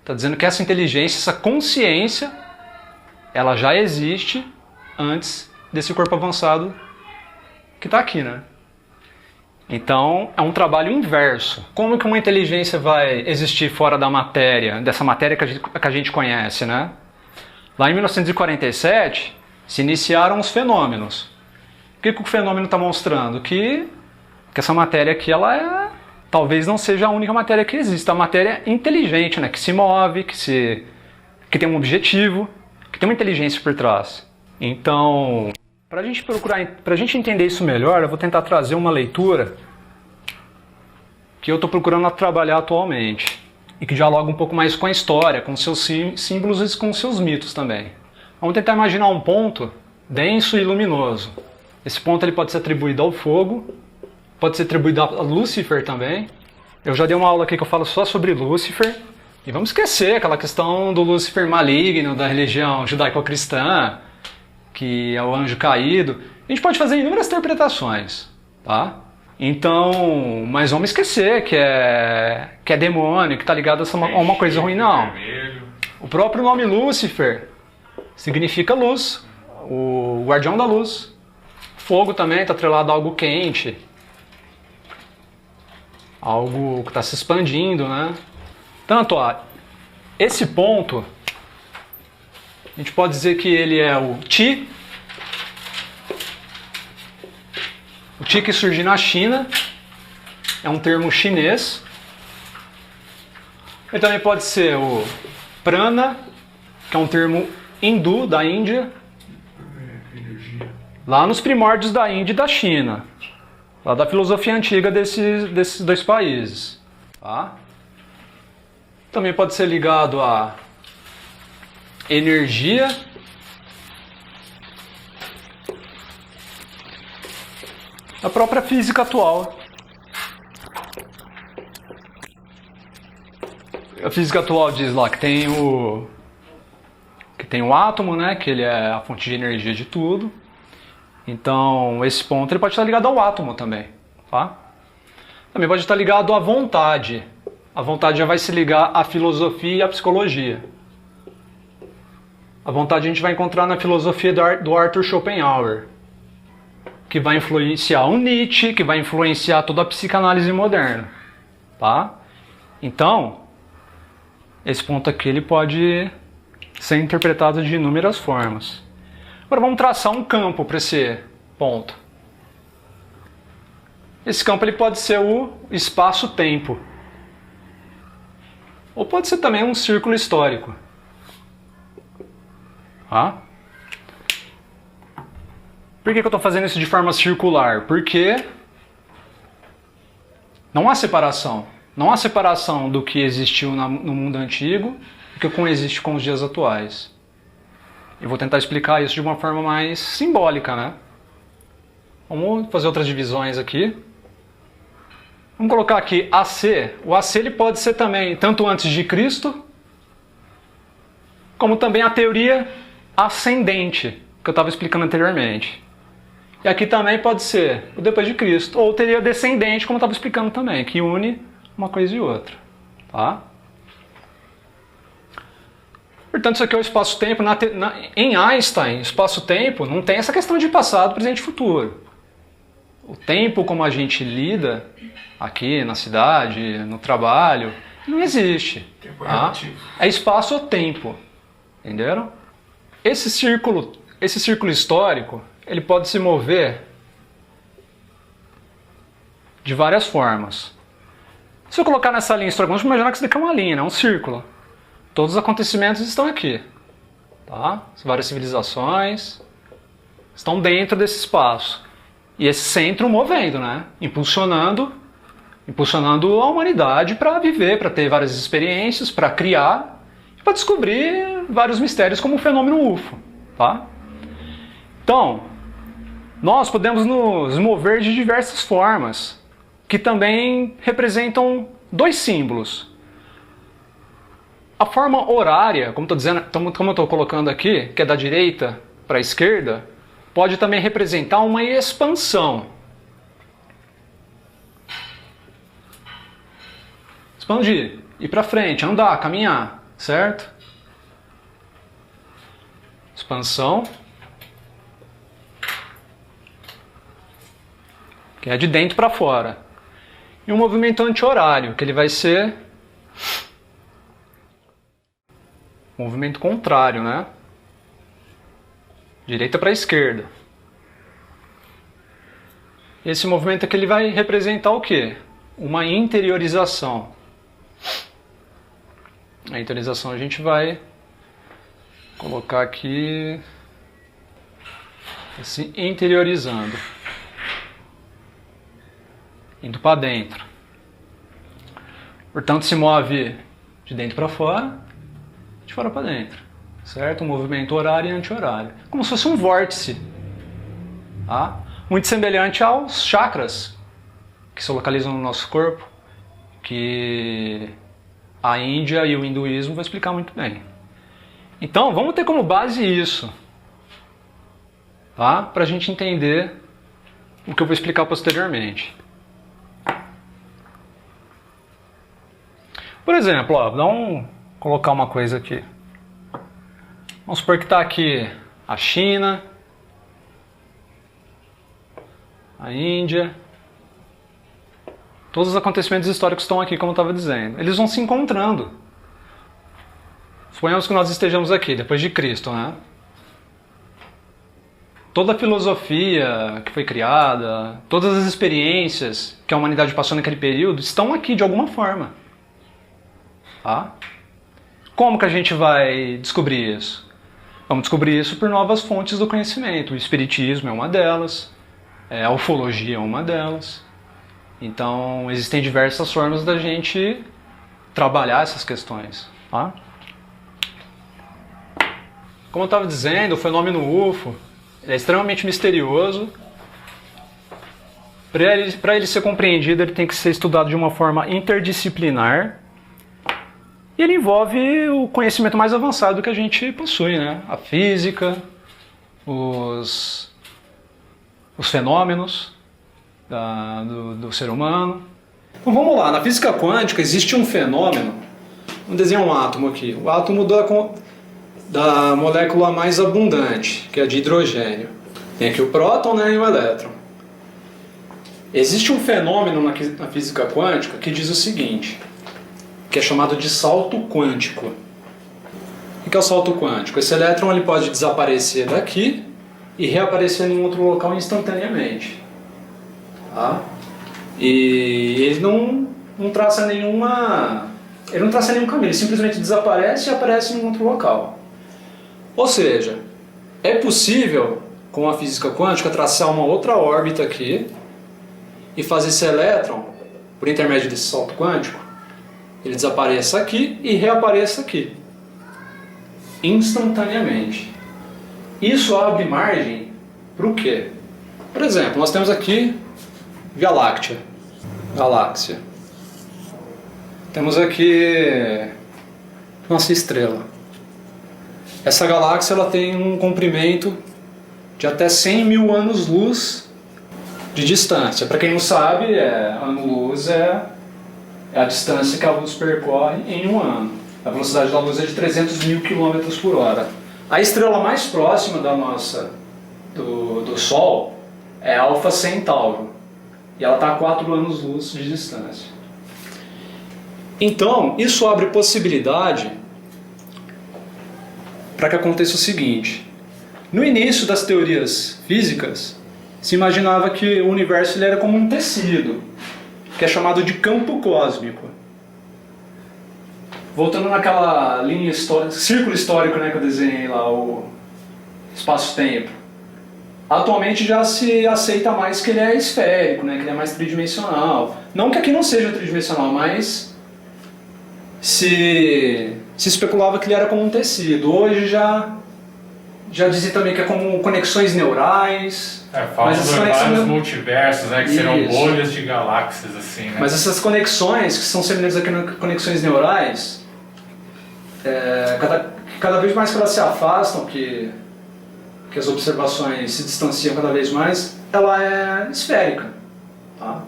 Está dizendo que essa inteligência, essa consciência, ela já existe antes desse corpo avançado que está aqui, né? Então é um trabalho inverso. Como que uma inteligência vai existir fora da matéria, dessa matéria que a gente conhece, né? Lá em 1947 se iniciaram os fenômenos. O que o fenômeno está mostrando? Que essa matéria aqui, ela talvez não seja a única matéria que existe. A matéria inteligente, né? Que se move, que tem um objetivo, que tem uma inteligência por trás. Então, para a gente entender isso melhor, eu vou tentar trazer uma leitura que eu estou procurando trabalhar atualmente e que dialoga um pouco mais com a história, com seus símbolos e com seus mitos também. Vamos tentar imaginar um ponto denso e luminoso. Esse ponto ele pode ser atribuído ao fogo, pode ser atribuído a Lúcifer também. Eu já dei uma aula aqui que eu falo só sobre Lúcifer. E vamos esquecer aquela questão do Lúcifer maligno da religião judaico-cristã, que é o anjo caído. A gente pode fazer inúmeras interpretações, tá? Então, mas vamos esquecer que é demônio, que está ligado a uma coisa ruim, não. O próprio nome Lúcifer significa luz, o guardião da luz. Fogo também está atrelado a algo quente, algo que está se expandindo, né? Tanto, esse ponto, a gente pode dizer que ele é o Qi. O Qi que surgiu na China, é um termo chinês. Ele também pode ser o Prana, que é um termo hindu, da Índia. Lá nos primórdios da Índia e da China. Lá da filosofia antiga desses dois países. Tá? Também pode ser ligado a energia. A própria física atual. A física atual diz lá que tem tem o átomo, né, que ele é a fonte de energia de tudo. Então, esse ponto ele pode estar ligado ao átomo também, tá? Também pode estar ligado à vontade. A vontade já vai se ligar à filosofia e à psicologia. A vontade a gente vai encontrar na filosofia do Arthur Schopenhauer, que vai influenciar o Nietzsche, que vai influenciar toda a psicanálise moderna, tá? Então, esse ponto aqui ele pode ser interpretado de inúmeras formas. Agora vamos traçar um campo para esse ponto. Esse campo ele pode ser o espaço-tempo. Ou pode ser também um círculo histórico. Tá? Por que eu estou fazendo isso de forma circular? Porque não há separação. Não há separação do que existiu no mundo antigo e do que existe com os dias atuais. Eu vou tentar explicar isso de uma forma mais simbólica, né? Vamos fazer outras divisões aqui. Vamos colocar aqui AC. O AC ele pode ser também tanto antes de Cristo, como também a teoria ascendente, que eu estava explicando anteriormente. E aqui também pode ser o depois de Cristo, ou teoria descendente, como eu estava explicando também, que une uma coisa e outra. Tá? Portanto, isso aqui é o espaço-tempo. Em Einstein, espaço-tempo não tem essa questão de passado, presente e futuro. O tempo como a gente lida aqui na cidade, no trabalho, não existe. Tempo tá? relativo. É espaço-tempo. Entenderam? Esse círculo histórico, ele pode se mover de várias formas. Se eu colocar nessa linha histórica, vamos imaginar que isso daqui é uma linha, né? Um círculo. Todos os acontecimentos estão aqui. Tá? Várias civilizações estão dentro desse espaço. E esse centro movendo, né? Impulsionando a humanidade para viver, para ter várias experiências, para criar, para descobrir vários mistérios como o fenômeno UFO. Tá? Então, nós podemos nos mover de diversas formas, que também representam dois símbolos. A forma horária, como eu estou colocando aqui, que é da direita para a esquerda, pode também representar uma expansão. Expandir, ir para frente, andar, caminhar, certo? Expansão, que é de dentro para fora. E um movimento anti-horário, que ele vai ser um movimento contrário, né? Direita para a esquerda. Esse movimento aqui ele vai representar o quê? Uma interiorização. A interiorização a gente vai colocar aqui assim, interiorizando. Indo para dentro. Portanto, se move de dentro para fora, de fora para dentro. Certo? Um movimento horário e anti-horário. Como se fosse um vórtice. Tá? Muito semelhante aos chakras que se localizam no nosso corpo, que a Índia e o hinduísmo vão explicar muito bem. Então, vamos ter como base isso. Tá? Para a gente entender o que eu vou explicar posteriormente. Por exemplo, ó, vamos colocar uma coisa aqui. Vamos supor que está aqui a China, a Índia. Todos os acontecimentos históricos estão aqui, como eu estava dizendo. Eles vão se encontrando. Suponhamos que nós estejamos aqui, depois de Cristo, né? Toda a filosofia que foi criada, todas as experiências que a humanidade passou naquele período estão aqui de alguma forma. Tá? Como que a gente vai descobrir isso? Vamos descobrir isso por novas fontes do conhecimento. O espiritismo é uma delas, a ufologia é uma delas. Então, existem diversas formas da gente trabalhar essas questões. Tá? Como eu estava dizendo, o fenômeno UFO é extremamente misterioso. Para ele ser compreendido, ele tem que ser estudado de uma forma interdisciplinar. E ele envolve o conhecimento mais avançado que a gente possui, né? A física, os fenômenos do ser humano. Então vamos lá, na física quântica existe um fenômeno, vamos desenhar um átomo aqui, o átomo da molécula mais abundante, que é a de hidrogênio. Tem aqui o próton, né, e o elétron. Existe um fenômeno na física quântica que diz o seguinte, que é chamado de salto quântico. O que é o salto quântico? Esse elétron ele pode desaparecer daqui e reaparecer em outro local instantaneamente. Tá? E ele não traça nenhuma... Ele não traça nenhum caminho, ele simplesmente desaparece e aparece em outro local. Ou seja, é possível, com a física quântica, traçar uma outra órbita aqui e fazer esse elétron, por intermédio desse salto quântico, ele desapareça aqui e reapareça aqui, instantaneamente. Isso abre margem para o quê? Por exemplo, nós temos aqui Via Láctea, galáxia. Temos aqui nossa estrela. Essa galáxia ela tem um comprimento de até 100 mil anos-luz de distância. Para quem não sabe, ano-luz é a distância que a luz percorre em um ano. A velocidade da luz é de 300 mil quilômetros por hora. A estrela mais próxima do Sol é Alfa Centauro. E ela está a 4 anos-luz de distância. Então, isso abre possibilidade para que aconteça o seguinte. No início das teorias físicas, se imaginava que o universo ele era como um tecido, que é chamado de campo cósmico. Voltando naquela linha histórica, círculo histórico, né, que eu desenhei lá, o espaço-tempo. Atualmente já se aceita mais que ele é esférico, né, que ele é mais tridimensional. Não que aqui não seja tridimensional, mas se especulava que ele era como um tecido. Hoje já dizia também que é como conexões neurais. Falam sobre vários multiversos, né, que serão bolhas de galáxias, assim, né? Mas essas conexões, que são semelhantes a conexões neurais, cada vez mais que elas se afastam, que as observações se distanciam cada vez mais, ela é esférica. Tá?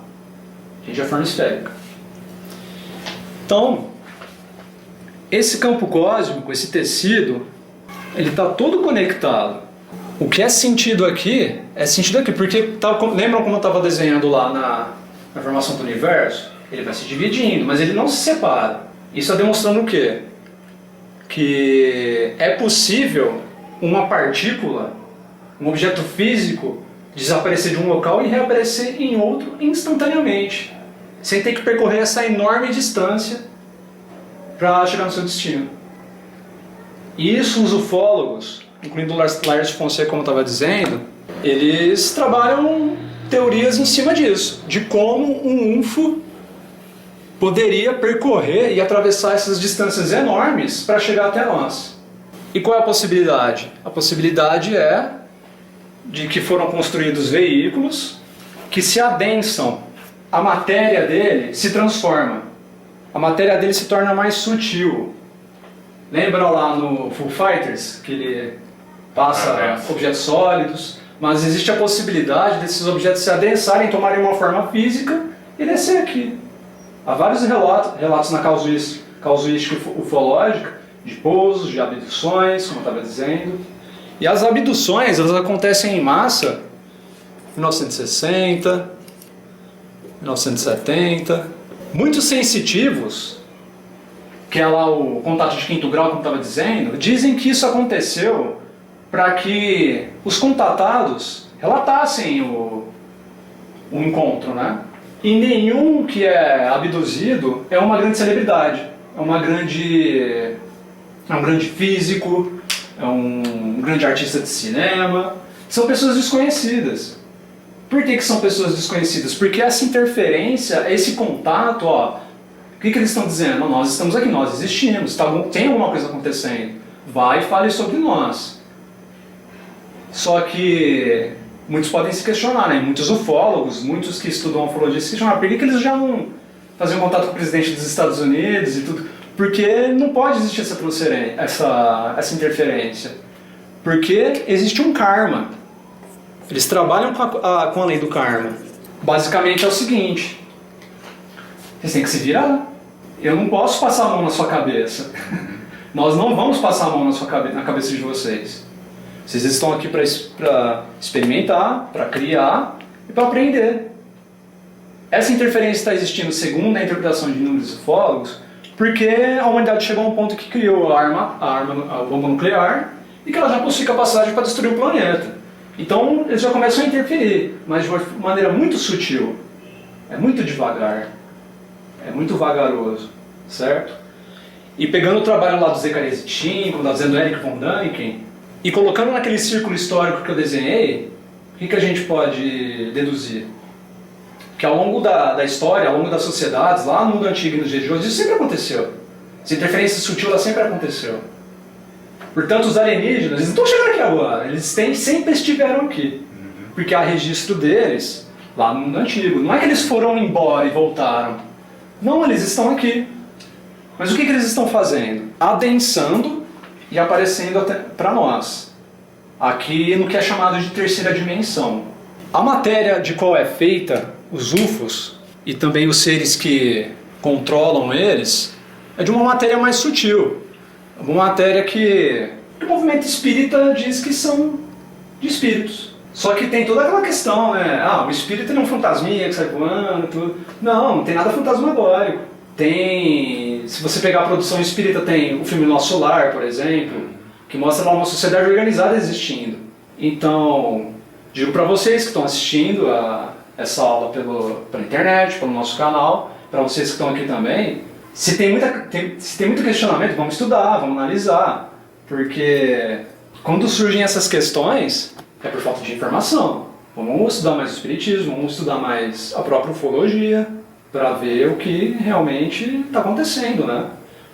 Tem a forma esférica. Então, esse campo cósmico, esse tecido, ele está todo conectado. O que é sentido aqui, porque lembram como eu estava desenhando lá na formação do universo? Ele vai se dividindo, mas ele não se separa. Isso está demonstrando o quê? Que é possível uma partícula, um objeto físico, desaparecer de um local e reaparecer em outro instantaneamente, sem ter que percorrer essa enorme distância para chegar no seu destino. E isso os ufólogos, incluindo o Laércio Fonseca, como eu estava dizendo, eles trabalham teorias em cima disso, de como um UFO poderia percorrer e atravessar essas distâncias enormes para chegar até nós. E qual é a possibilidade? A possibilidade é de que foram construídos veículos que se adensam, a matéria dele se transforma, a matéria dele se torna mais sutil. Lembra lá no Foo Fighters, que ele passa objetos sólidos, mas existe a possibilidade desses objetos se adensarem, tomarem uma forma física e descer aqui. Há vários relatos na casuística ufológica, de pousos, de abduções, como eu estava dizendo. E as abduções, elas acontecem em massa em 1960, 1970. Muitos sensitivos, que é lá o contato de quinto grau, como eu estava dizendo, dizem que isso aconteceu para que os contatados relatassem o encontro, né? E nenhum que é abduzido é uma grande celebridade, é um grande físico, é um grande artista de cinema. São pessoas desconhecidas. Por que são pessoas desconhecidas? Porque essa interferência, esse contato, o que eles estão dizendo? Nós estamos aqui, nós existimos, tem alguma coisa acontecendo. Vai e fale sobre nós. Só que muitos podem se questionar, né? Muitos ufólogos, muitos que estudam ufologia se questionam por que eles já não faziam contato com o presidente dos Estados Unidos e tudo. Porque não pode existir essa transferência, essa interferência. Porque existe um karma. Eles trabalham com a lei do karma. Basicamente é o seguinte: vocês têm que se virar. Eu não posso passar a mão na sua cabeça. Nós não vamos passar a mão na cabeça de vocês. Vocês estão aqui para experimentar, para criar e para aprender. Essa interferência está existindo segundo a interpretação de inúmeros ufólogos, porque a humanidade chegou a um ponto que criou a bomba nuclear e que ela já possui capacidade para destruir o planeta. Então eles já começam a interferir, mas de uma maneira muito sutil. É muito devagar. É muito vagaroso, certo? E pegando o trabalho lá do Zecharia Sitchin, da dizendo Eric von Däniken, e colocando naquele círculo histórico que eu desenhei, o que a gente pode deduzir? Que ao longo da história, ao longo das sociedades, lá no mundo antigo e nos dias de hoje, isso sempre aconteceu. Essa interferência sutil ela sempre aconteceu. Portanto, os alienígenas, eles não estão chegando aqui agora, eles sempre estiveram aqui. Porque há registro deles lá no mundo antigo. Não é que eles foram embora e voltaram. Não, eles estão aqui. Mas o que eles estão fazendo? Adensando e aparecendo para nós. Aqui no que é chamado de terceira dimensão. A matéria de qual é feita os UFOs e também os seres que controlam eles é de uma matéria mais sutil. Uma matéria que o movimento espírita diz que são de espíritos. Só que tem toda aquela questão, né? O espírito não é um fantasminha que sai voando, tudo. Não tem nada fantasmagórico. Se você pegar a produção espírita, tem o filme Nosso Lar, por exemplo, que mostra lá uma sociedade organizada existindo. Então, digo para vocês que estão assistindo essa aula pela internet, pelo nosso canal, para vocês que estão aqui também, se tem muito questionamento, vamos estudar, vamos analisar, porque quando surgem essas questões, é por falta de informação. Vamos estudar mais o espiritismo, vamos estudar mais a própria ufologia, para ver o que realmente está acontecendo, né?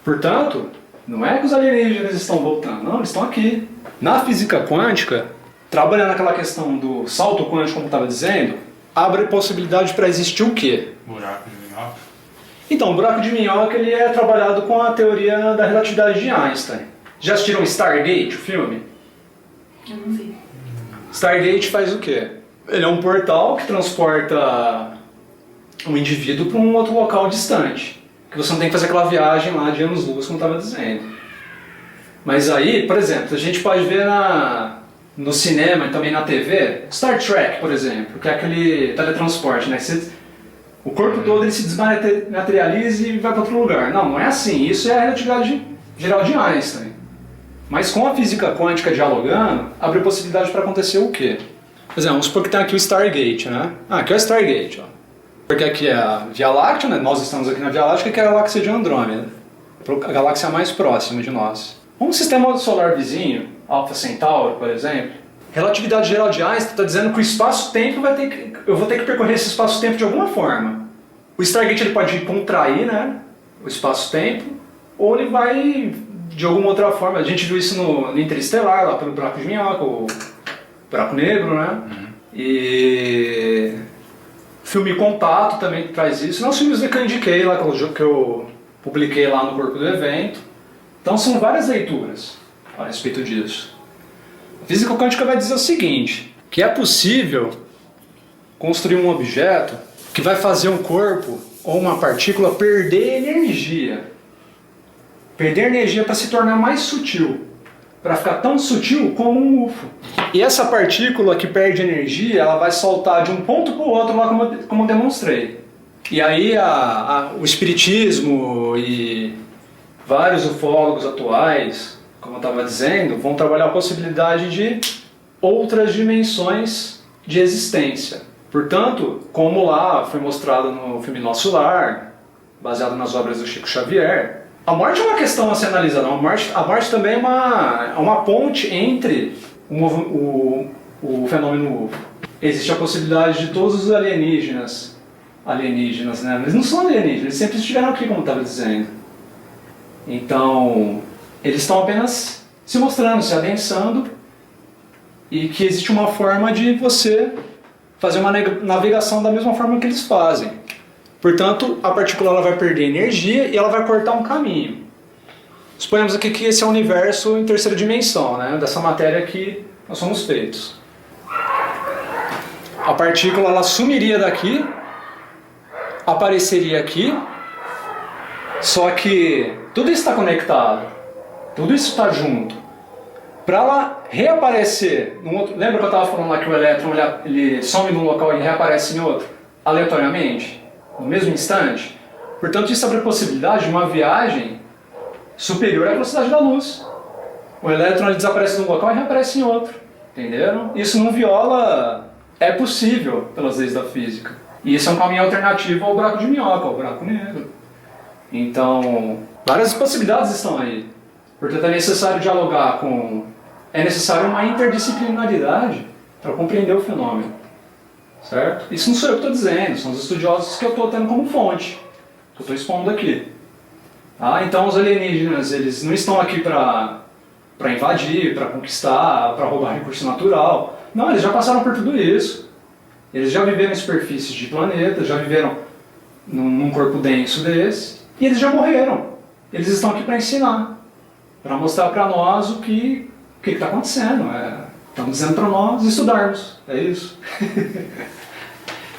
Portanto, não é que os alienígenas estão voltando, não, eles estão aqui. Na física quântica, trabalhando naquela questão do salto quântico, como estava dizendo, abre possibilidade para existir o quê? Buraco de minhoca. Então, o buraco de minhoca ele é trabalhado com a teoria da relatividade de Einstein. Já assistiram Stargate, o filme? Eu não vi. Stargate faz o quê? Ele é um portal que transporta um indivíduo para um outro local distante. Que você não tem que fazer aquela viagem lá de anos-luz, como eu estava dizendo. Mas aí, por exemplo, a gente pode ver no cinema e também na TV, Star Trek, por exemplo, que é aquele teletransporte, né? O corpo todo ele se desmaterializa e vai para outro lugar. Não é assim. Isso é a relatividade geral de Einstein. Mas com a física quântica dialogando, abre possibilidade para acontecer o quê? Por exemplo, vamos supor que tem aqui o Stargate, né? Aqui é o Stargate, ó. Porque aqui é a Via Láctea, né? Nós estamos aqui na Via Láctea, que é a galáxia de Andrômeda, a galáxia mais próxima de nós. Um sistema solar vizinho, Alpha Centauri, por exemplo, relatividade geral de Einstein está dizendo que o espaço-tempo eu vou ter que percorrer esse espaço-tempo de alguma forma. O Stargate ele pode contrair, né, o espaço-tempo, ou ele vai de alguma outra forma. A gente viu isso no Interestelar, lá pelo buraco de minhoca, o buraco negro, né? E o filme Contato também traz isso. Não, os filmes que eu indiquei lá, que eu publiquei lá no corpo do evento. Então são várias leituras a respeito disso. A física quântica vai dizer o seguinte, que é possível construir um objeto que vai fazer um corpo ou uma partícula perder energia. Perder energia para se tornar mais sutil. Para ficar tão sutil como um UFO. E essa partícula que perde energia, ela vai soltar de um ponto para o outro, lá como eu demonstrei. E aí o espiritismo e vários ufólogos atuais, como eu estava dizendo, vão trabalhar a possibilidade de outras dimensões de existência. Portanto, como lá foi mostrado no filme Nosso Lar, baseado nas obras do Chico Xavier, a morte é uma questão a ser analisada. A morte também é uma ponte entre o fenômeno UFO. Existe a possibilidade de todos os alienígenas, né? Eles não são alienígenas, eles sempre estiveram aqui, como eu estava dizendo. Então, eles estão apenas se mostrando, se adensando, e que existe uma forma de você fazer uma navegação da mesma forma que eles fazem. Portanto, a partícula ela vai perder energia e ela vai cortar um caminho. Suponhamos aqui que esse é o universo em terceira dimensão, né? Dessa matéria que nós somos feitos. A partícula ela sumiria daqui, apareceria aqui, só que tudo isso está conectado, tudo isso está junto. Para ela reaparecer num outro... Lembra que eu estava falando lá que o elétron ele some num local e reaparece em outro? Aleatoriamente? No mesmo instante? Portanto, isso abre a possibilidade de uma viagem superior à velocidade da luz. O elétron ele desaparece num local e reaparece em outro. Entenderam? Isso não viola... É possível pelas leis da física. E isso é um caminho alternativo ao buraco de minhoca, ao buraco negro. Então, várias possibilidades estão aí. Portanto, é necessário dialogar com... É necessário uma interdisciplinaridade para compreender o fenômeno. Certo? Isso não sou eu que estou dizendo, são os estudiosos que eu estou tendo como fonte. Que eu estou expondo aqui. Ah, então os alienígenas, eles não estão aqui para invadir, para conquistar, para roubar recurso natural. Não, eles já passaram por tudo isso. Eles já viveram em superfícies de planetas, já viveram num corpo denso desse, e eles já morreram. Eles estão aqui para ensinar, para mostrar para nós o que está acontecendo. Estão dizendo para nós estudarmos, é isso.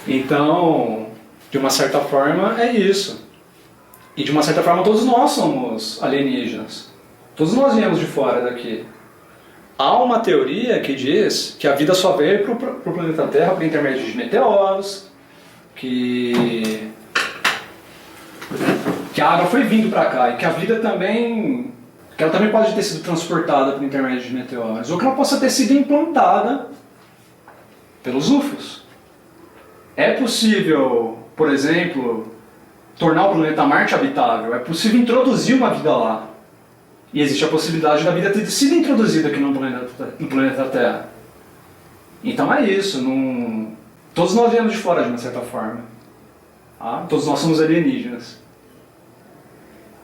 Então, de uma certa forma, é isso. E de uma certa forma, todos nós somos alienígenas. Todos nós viemos de fora daqui. Há uma teoria que diz que a vida só veio para o planeta Terra por intermédio de meteoros, que a água foi vindo para cá e que a vida também, que ela também pode ter sido transportada por intermédio de meteoros, ou que ela possa ter sido implantada pelos UFOs. É possível, por exemplo, tornar o planeta Marte habitável, é possível introduzir uma vida lá. E existe a possibilidade da vida ter sido introduzida aqui no planeta Terra. Então é isso. Todos nós viemos de fora de uma certa forma. Tá? Todos nós somos alienígenas.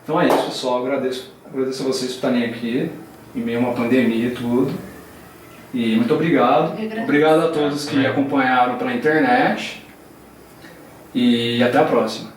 Então é isso, pessoal. Agradeço a vocês por estarem aqui, em meio a uma pandemia e tudo. E muito obrigado. Obrigado a todos que acompanharam pela internet. E até a próxima.